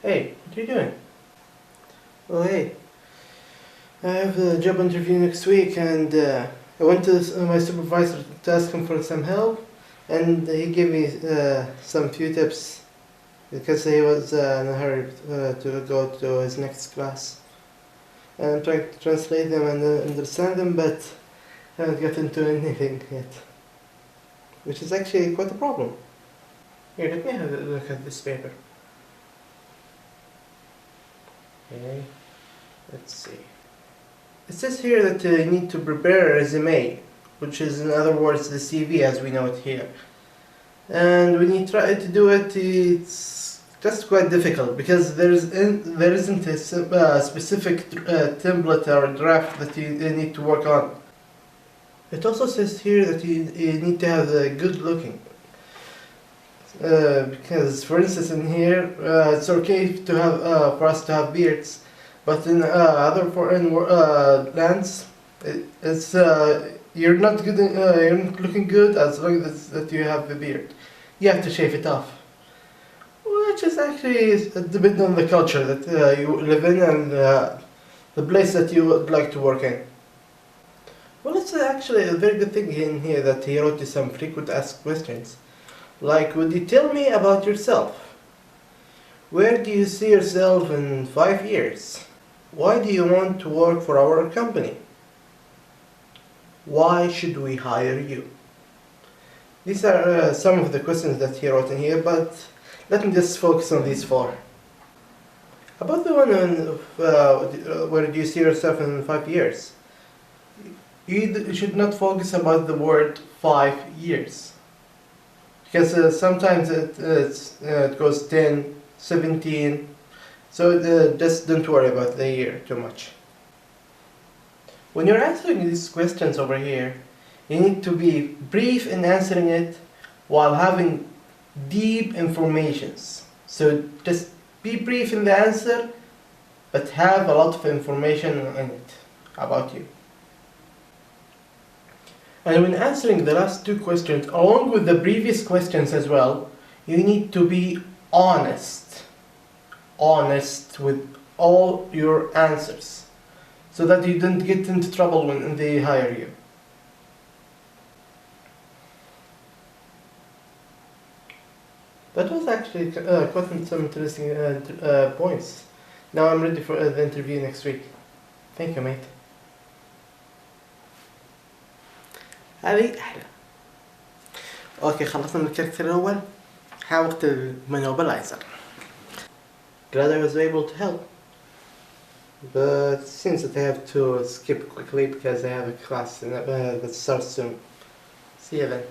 Hey, what are you doing? Oh hey, I have a job interview next week and I went to my supervisor to ask him for some help, and he gave me some few tips because he was in a hurry to go to his next class. And I'm trying to translate them and understand them, but I haven't gotten to anything yet, which is actually quite a problem. Here, let me have a look at this paper. Okay, let's see. It says here that you need to prepare a resume, which is in other words the CV as we know it here. And when you try to do it, it's just quite difficult because there isn't a specific template or draft that you need to work on. It also says here that you need to have a good looking. Because, for instance, in here, it's okay to have for us to have beards, but in other foreign lands, it's you're not good. You're not looking good as long as that you have the beard. You have to shave it off, which is actually depending on the culture that you live in and the place that you would like to work in. Well, it's actually a very good thing in here that he wrote you some frequent asked questions. Like, would you tell me about yourself? Where do you see yourself in 5 years? Why do you want to work for our company? Why should we hire you? These are some of the questions that he wrote in here, but let me just focus on these 4. About the one on where do you see yourself in 5 years? You should not focus about the word 5 years. Because sometimes it goes 10, 17, so just don't worry about the year too much. When you're answering these questions over here, you need to be brief in answering it while having deep informations. So just be brief in the answer, but have a lot of information in it about you. And when answering the last 2 questions, along with the previous questions as well, you need to be honest. Honest with all your answers, so that you don't get into trouble when they hire you. That was actually quite some interesting points. Now I'm ready for the interview next week. Thank you, mate. هذه أحلى. أوكي، خلصنا من الكاركتر الأول. حاولت المونوبلايزر. Glad I was able to help. But it seems that I have to skip quickly because I have a class that starts soon. See you then.